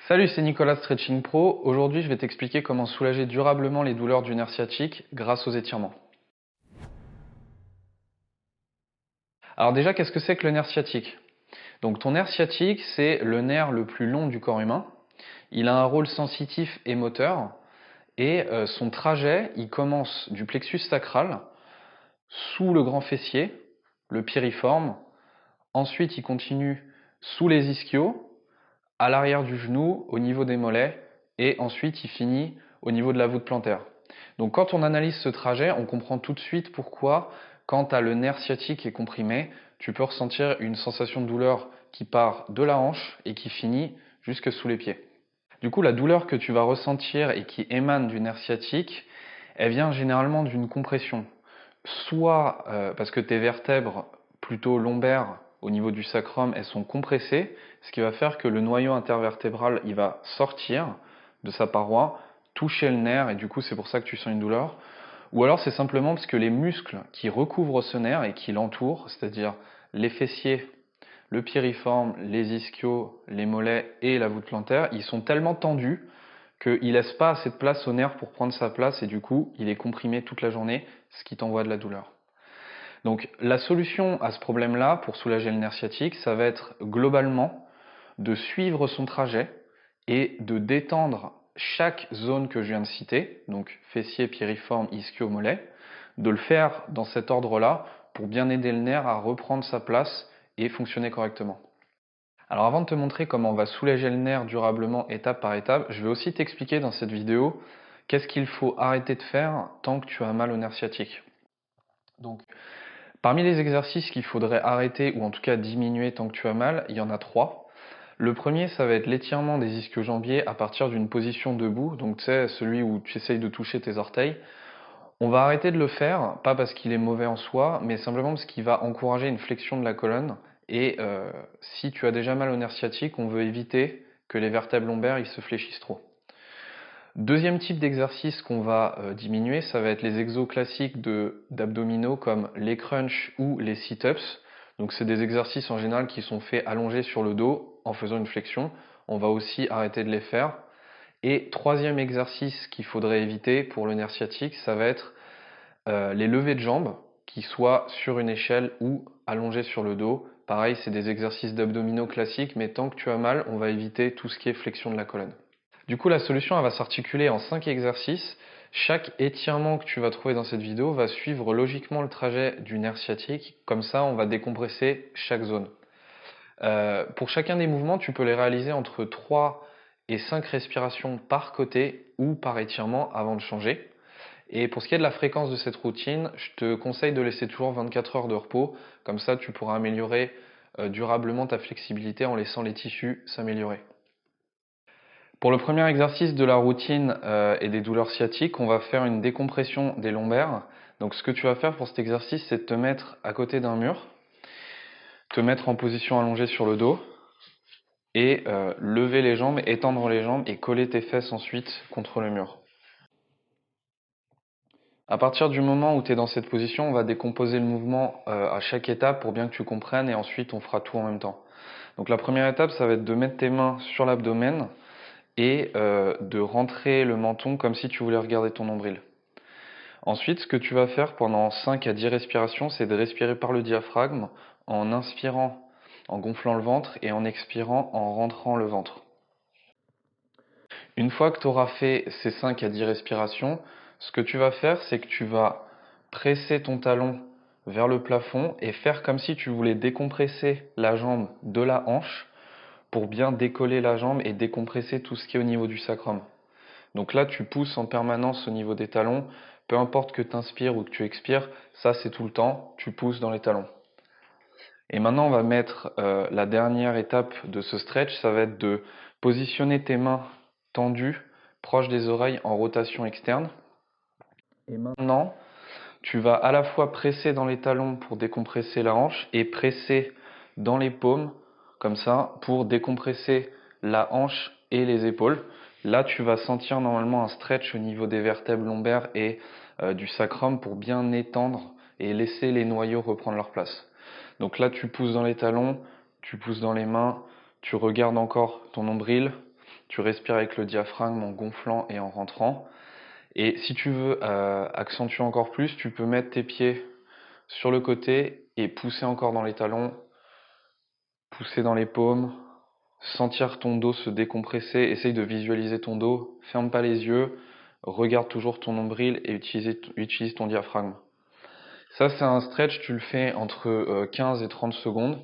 Salut, c'est Nicolas Stretching Pro. Aujourd'hui, je vais t'expliquer comment soulager durablement les douleurs du nerf sciatique grâce aux étirements. Alors déjà, qu'est-ce que c'est que le nerf sciatique? Donc ton nerf sciatique, c'est le nerf le plus long du corps humain. Il a un rôle sensitif et moteur et son trajet, il commence du plexus sacral, sous le grand fessier, le piriforme. Ensuite, il continue sous les ischios, à l'arrière du genou, au niveau des mollets, et ensuite il finit au niveau de la voûte plantaire. Donc quand on analyse ce trajet, on comprend tout de suite pourquoi, quand tu as le nerf sciatique qui est comprimé, tu peux ressentir une sensation de douleur qui part de la hanche et qui finit jusque sous les pieds. Du coup, la douleur que tu vas ressentir et qui émane du nerf sciatique, elle vient généralement d'une compression. Soit parce que tes vertèbres plutôt lombaires au niveau du sacrum, elles sont compressées, ce qui va faire que le noyau intervertébral il va sortir de sa paroi, toucher le nerf et du coup c'est pour ça que tu sens une douleur. Ou alors c'est simplement parce que les muscles qui recouvrent ce nerf et qui l'entourent, c'est-à-dire les fessiers, le piriforme, les ischios, les mollets et la voûte plantaire, ils sont tellement tendus qu'il ne laisse pas assez de place au nerf pour prendre sa place et du coup il est comprimé toute la journée, ce qui t'envoie de la douleur. Donc la solution à ce problème-là, pour soulager le nerf sciatique, ça va être globalement de suivre son trajet et de détendre chaque zone que je viens de citer, donc fessier, piriforme, ischio, mollet, de le faire dans cet ordre-là pour bien aider le nerf à reprendre sa place et fonctionner correctement. Alors avant de te montrer comment on va soulager le nerf durablement étape par étape, je vais aussi t'expliquer dans cette vidéo qu'est-ce qu'il faut arrêter de faire tant que tu as mal au nerf sciatique. Donc, parmi les exercices qu'il faudrait arrêter ou en tout cas diminuer tant que tu as mal, il y en a 3. Le premier, ça va être l'étirement des ischio-jambiers à partir d'une position debout, donc tu sais, celui où tu essayes de toucher tes orteils. On va arrêter de le faire, pas parce qu'il est mauvais en soi, mais simplement parce qu'il va encourager une flexion de la colonne. Et si tu as déjà mal au nerf sciatique, on veut éviter que les vertèbres lombaires ils se fléchissent trop. Deuxième type d'exercice qu'on va diminuer, ça va être les exos classiques d'abdominaux comme les crunchs ou les sit-ups. Donc c'est des exercices en général qui sont faits allongés sur le dos en faisant une flexion. On va aussi arrêter de les faire. Et troisième exercice qu'il faudrait éviter pour le nerf sciatique, ça va être les levées de jambes, qui soient sur une échelle ou allongées sur le dos. Pareil, c'est des exercices d'abdominaux classiques, mais tant que tu as mal, on va éviter tout ce qui est flexion de la colonne. Du coup, la solution elle va s'articuler en 5 exercices. Chaque étirement que tu vas trouver dans cette vidéo va suivre logiquement le trajet du nerf sciatique. Comme ça, on va décompresser chaque zone. Pour chacun des mouvements, tu peux les réaliser entre 3 et 5 respirations par côté ou par étirement avant de changer. Et pour ce qui est de la fréquence de cette routine, je te conseille de laisser toujours 24 heures de repos. Comme ça, tu pourras améliorer durablement ta flexibilité en laissant les tissus s'améliorer. Pour le premier exercice de la routine et des douleurs sciatiques, on va faire une décompression des lombaires. Donc ce que tu vas faire pour cet exercice, c'est de te mettre à côté d'un mur, te mettre en position allongée sur le dos et lever les jambes, étendre les jambes et coller tes fesses ensuite contre le mur. À partir du moment où tu es dans cette position, on va décomposer le mouvement à chaque étape pour bien que tu comprennes et ensuite on fera tout en même temps. Donc la première étape, ça va être de mettre tes mains sur l'abdomen et de rentrer le menton comme si tu voulais regarder ton nombril. Ensuite, ce que tu vas faire pendant 5 à 10 respirations, c'est de respirer par le diaphragme en inspirant, en gonflant le ventre et en expirant, en rentrant le ventre. Une fois que tu auras fait ces 5 à 10 respirations, ce que tu vas faire, c'est que tu vas presser ton talon vers le plafond et faire comme si tu voulais décompresser la jambe de la hanche pour bien décoller la jambe et décompresser tout ce qui est au niveau du sacrum. Donc là, tu pousses en permanence au niveau des talons. Peu importe que tu inspires ou que tu expires, ça c'est tout le temps, tu pousses dans les talons. Et maintenant, on va mettre la dernière étape de ce stretch, ça va être de positionner tes mains tendues, proches des oreilles en rotation externe. Et maintenant, tu vas à la fois presser dans les talons pour décompresser la hanche et presser dans les paumes, comme ça, pour décompresser la hanche et les épaules. Là, tu vas sentir normalement un stretch au niveau des vertèbres lombaires et du sacrum pour bien étendre et laisser les noyaux reprendre leur place. Donc là, tu pousses dans les talons, tu pousses dans les mains, tu regardes encore ton nombril Tu respires avec le diaphragme en gonflant et en rentrant. Et si tu veux accentuer encore plus, tu peux mettre tes pieds sur le côté et pousser encore dans les talons, pousser dans les paumes, sentir ton dos se décompresser, essaye de visualiser ton dos, ferme pas les yeux, regarde toujours ton nombril et utilise ton diaphragme. Ça, c'est un stretch, tu le fais entre 15 et 30 secondes.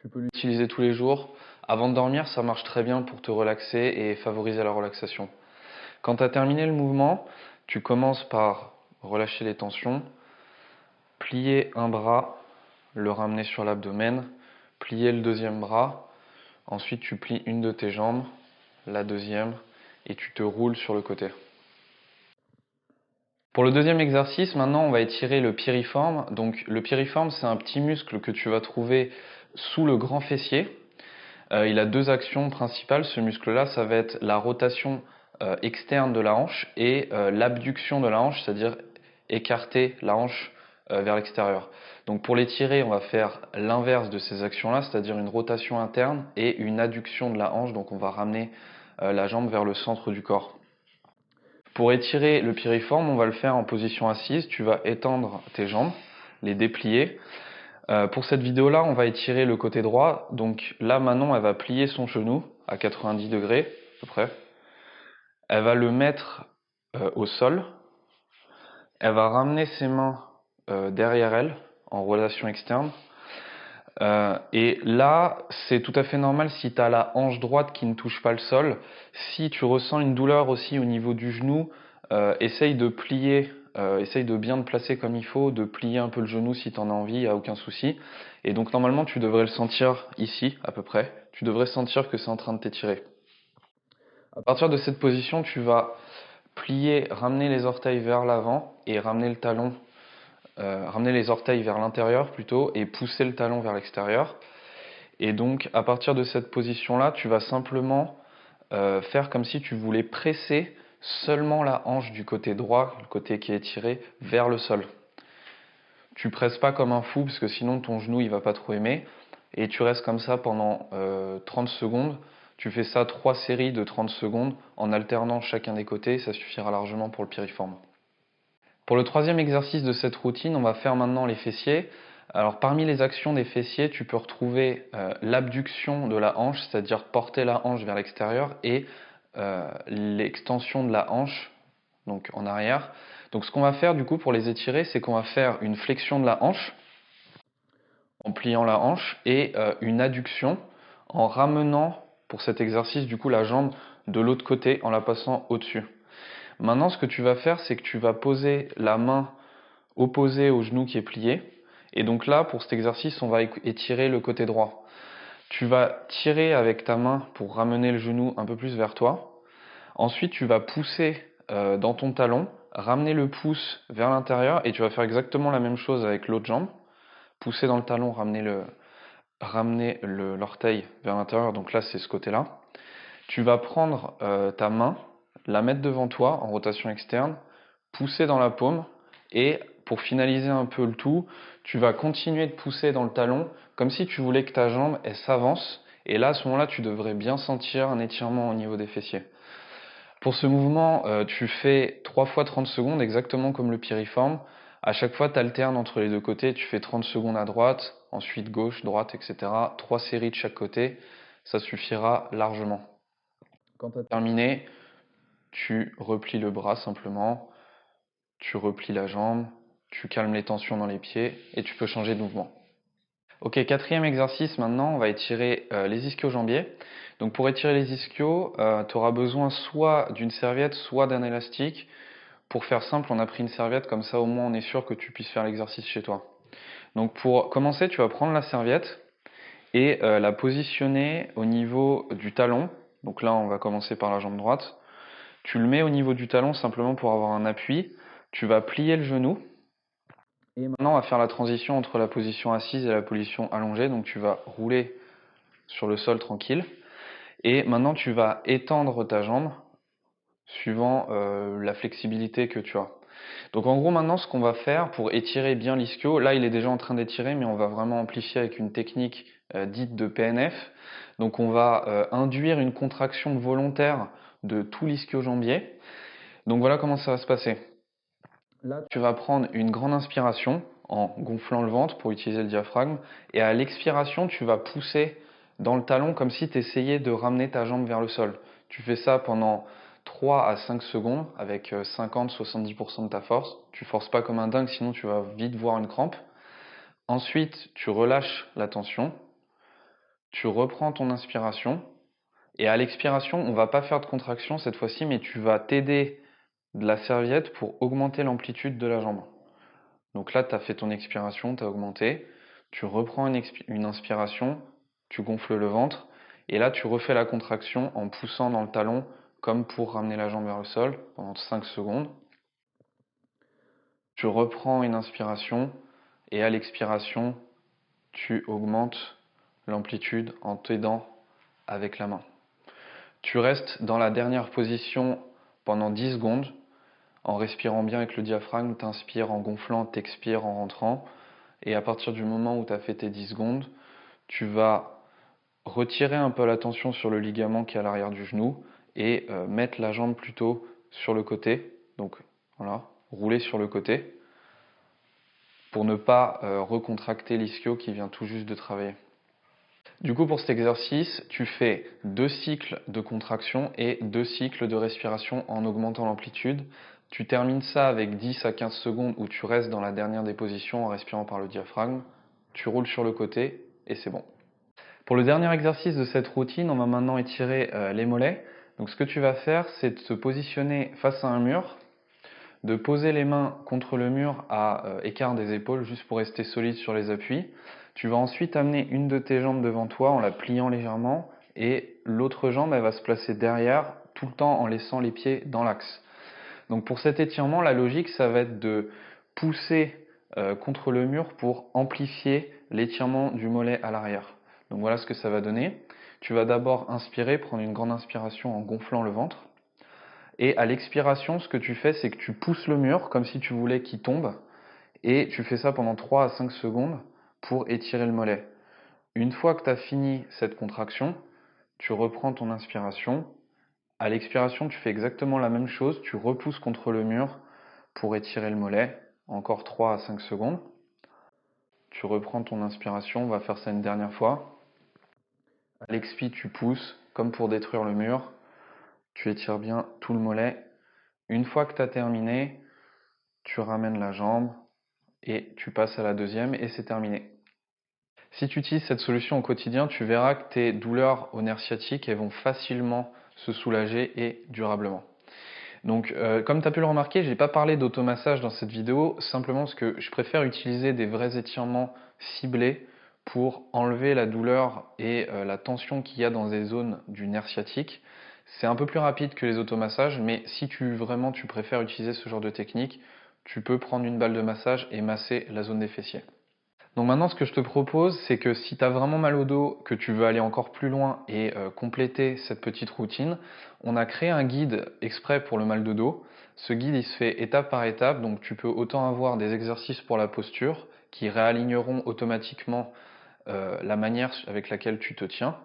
Tu peux l'utiliser tous les jours. Avant de dormir, ça marche très bien pour te relaxer et favoriser la relaxation. Quand tu as terminé le mouvement, tu commences par relâcher les tensions, plier un bras, le ramener sur l'abdomen, plier le deuxième bras, ensuite tu plies une de tes jambes, la deuxième, et tu te roules sur le côté. Pour le deuxième exercice, maintenant on va étirer le piriforme. Donc le piriforme, c'est un petit muscle que tu vas trouver sous le grand fessier. Il a deux actions principales, ce muscle-là, ça va être la rotation externe de la hanche et l'abduction de la hanche, c'est-à-dire écarter la hanche vers l'extérieur. Donc pour l'étirer, on va faire l'inverse de ces actions-là, c'est-à-dire une rotation interne et une adduction de la hanche, donc on va ramener la jambe vers le centre du corps. Pour étirer le piriforme, on va le faire en position assise, tu vas étendre tes jambes, les déplier. Pour cette vidéo-là, on va étirer le côté droit. Donc là, Manon, elle va plier son genou à 90 degrés, à peu près. Elle va le mettre au sol. Elle va ramener ses mains derrière elle, en relation externe. Et là, c'est tout à fait normal si tu as la hanche droite qui ne touche pas le sol. Si tu ressens une douleur aussi au niveau du genou, essaye de plier. Essaye de bien te placer comme il faut, de plier un peu le genou si tu en as envie, il n'y a aucun souci. Et donc normalement tu devrais le sentir ici à peu près. Tu devrais sentir que c'est en train de t'étirer. À partir de cette position, tu vas plier, ramener les orteils vers l'avant et ramener le talon, ramener les orteils vers l'intérieur plutôt et pousser le talon vers l'extérieur. Et donc à partir de cette position-là, tu vas simplement faire comme si tu voulais presser seulement la hanche du côté droit, le côté qui est étiré, vers le sol. Tu presses pas comme un fou parce que sinon ton genou il va pas trop aimer et tu restes comme ça pendant 30 secondes. Tu fais ça 3 séries de 30 secondes en alternant chacun des côtés, ça suffira largement pour le piriforme. Pour le troisième exercice de cette routine, on va faire maintenant les fessiers. Alors parmi les actions des fessiers, tu peux retrouver l'abduction de la hanche, c'est-à-dire porter la hanche vers l'extérieur et l'extension de la hanche, donc en arrière. Donc ce qu'on va faire du coup pour les étirer, c'est qu'on va faire une flexion de la hanche en pliant la hanche et une adduction en ramenant pour cet exercice du coup la jambe de l'autre côté en la passant au-dessus. Maintenant ce que tu vas faire, c'est que tu vas poser la main opposée au genou qui est plié et donc là pour cet exercice on va étirer le côté droit. Tu vas tirer avec ta main pour ramener le genou un peu plus vers toi. Ensuite, tu vas pousser dans ton talon, ramener le pouce vers l'intérieur et tu vas faire exactement la même chose avec l'autre jambe. Pousser dans le talon, ramener l'orteil vers l'intérieur, donc là c'est ce côté-là. Tu vas prendre ta main, la mettre devant toi en rotation externe, pousser dans la paume et pour finaliser un peu le tout, tu vas continuer de pousser dans le talon comme si tu voulais que ta jambe elle s'avance et là à ce moment-là tu devrais bien sentir un étirement au niveau des fessiers. Pour ce mouvement, tu fais 3 fois 30 secondes, exactement comme le piriforme. À chaque fois, tu alternes entre les deux côtés. Tu fais 30 secondes à droite, ensuite gauche, droite, etc. 3 séries de chaque côté. Ça suffira largement. Quand tu as terminé, tu replies le bras simplement, tu replies la jambe, tu calmes les tensions dans les pieds et tu peux changer de mouvement. Ok, quatrième exercice maintenant, on va étirer les ischio-jambiers. Donc pour étirer les ischios, tu auras besoin soit d'une serviette, soit d'un élastique. Pour faire simple, on a pris une serviette, comme ça au moins on est sûr que tu puisses faire l'exercice chez toi. Donc pour commencer, tu vas prendre la serviette et la positionner au niveau du talon. Donc là, on va commencer par la jambe droite. Tu le mets au niveau du talon simplement pour avoir un appui. Tu vas plier le genou. Et maintenant, on va faire la transition entre la position assise et la position allongée. Donc tu vas rouler sur le sol tranquille. Et maintenant, tu vas étendre ta jambe suivant la flexibilité que tu as. Donc en gros, maintenant, ce qu'on va faire pour étirer bien l'ischio, là, il est déjà en train d'étirer, mais on va vraiment amplifier avec une technique dite de PNF. Donc on va induire une contraction volontaire de tout l'ischio-jambier. Donc voilà comment ça va se passer. Là, tu vas prendre une grande inspiration en gonflant le ventre pour utiliser le diaphragme, et à l'expiration, tu vas pousser dans le talon comme si tu essayais de ramener ta jambe vers le sol. Tu fais ça pendant 3 à 5 secondes avec 50-70% de ta force. Tu forces pas comme un dingue, sinon tu vas vite voir une crampe. Ensuite, tu relâches la tension, tu reprends ton inspiration, et à l'expiration, on va pas faire de contraction cette fois-ci, mais tu vas t'aider de la serviette pour augmenter l'amplitude de la jambe. Donc là, tu as fait ton expiration, tu as augmenté, tu reprends une inspiration, tu gonfles le ventre, et là, tu refais la contraction en poussant dans le talon, comme pour ramener la jambe vers le sol, pendant 5 secondes. Tu reprends une inspiration, et à l'expiration, tu augmentes l'amplitude en t'aidant avec la main. Tu restes dans la dernière position pendant 10 secondes, en respirant bien avec le diaphragme, t'inspires en gonflant, t'expires en rentrant. Et à partir du moment où tu as fait tes 10 secondes, tu vas retirer un peu la tension sur le ligament qui est à l'arrière du genou et mettre la jambe plutôt sur le côté. Donc voilà, rouler sur le côté pour ne pas recontracter l'ischio qui vient tout juste de travailler. Du coup, pour cet exercice, tu fais 2 cycles de contraction et 2 cycles de respiration en augmentant l'amplitude. Tu termines ça avec 10 à 15 secondes où tu restes dans la dernière des positions en respirant par le diaphragme. Tu roules sur le côté et c'est bon. Pour le dernier exercice de cette routine, on va maintenant étirer les mollets. Donc ce que tu vas faire, c'est de te positionner face à un mur, de poser les mains contre le mur à écart des épaules juste pour rester solide sur les appuis. Tu vas ensuite amener une de tes jambes devant toi en la pliant légèrement et l'autre jambe elle va se placer derrière tout le temps en laissant les pieds dans l'axe. Donc pour cet étirement, la logique ça va être de pousser contre le mur pour amplifier l'étirement du mollet à l'arrière. Donc voilà ce que ça va donner. Tu vas d'abord inspirer, prendre une grande inspiration en gonflant le ventre. Et à l'expiration, ce que tu fais, c'est que tu pousses le mur comme si tu voulais qu'il tombe. Et tu fais ça pendant 3 à 5 secondes pour étirer le mollet. Une fois que tu as fini cette contraction, tu reprends ton inspiration. À l'expiration, tu fais exactement la même chose. Tu repousses contre le mur pour étirer le mollet. Encore 3 à 5 secondes. Tu reprends ton inspiration. On va faire ça une dernière fois. À l'expi, tu pousses comme pour détruire le mur. Tu étires bien tout le mollet. Une fois que tu as terminé, tu ramènes la jambe et tu passes à la deuxième et c'est terminé. Si tu utilises cette solution au quotidien, tu verras que tes douleurs au nerf sciatique elles vont facilement se soulager et durablement. Donc, comme tu as pu le remarquer, je n'ai pas parlé d'automassage dans cette vidéo, simplement parce que je préfère utiliser des vrais étirements ciblés pour enlever la douleur et la tension qu'il y a dans des zones du nerf sciatique. C'est un peu plus rapide que les automassages, mais si tu préfères utiliser ce genre de technique, tu peux prendre une balle de massage et masser la zone des fessiers. Donc maintenant, ce que je te propose, c'est que si tu as vraiment mal au dos, que tu veux aller encore plus loin et compléter cette petite routine, on a créé un guide exprès pour le mal de dos. Ce guide, il se fait étape par étape, donc tu peux autant avoir des exercices pour la posture qui réaligneront automatiquement la manière avec laquelle tu te tiens,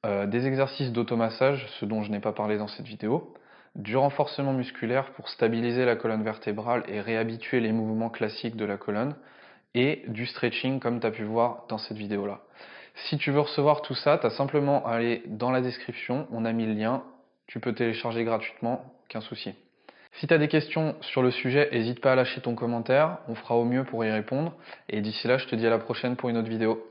des exercices d'automassage, ce dont je n'ai pas parlé dans cette vidéo, du renforcement musculaire pour stabiliser la colonne vertébrale et réhabituer les mouvements classiques de la colonne, et du stretching comme tu as pu voir dans cette vidéo là. Si tu veux recevoir tout ça, tu as simplement à aller dans la description, on a mis le lien, tu peux télécharger gratuitement, aucun souci. Si tu as des questions sur le sujet, n'hésite pas à lâcher ton commentaire, on fera au mieux pour y répondre, et d'ici là je te dis à la prochaine pour une autre vidéo.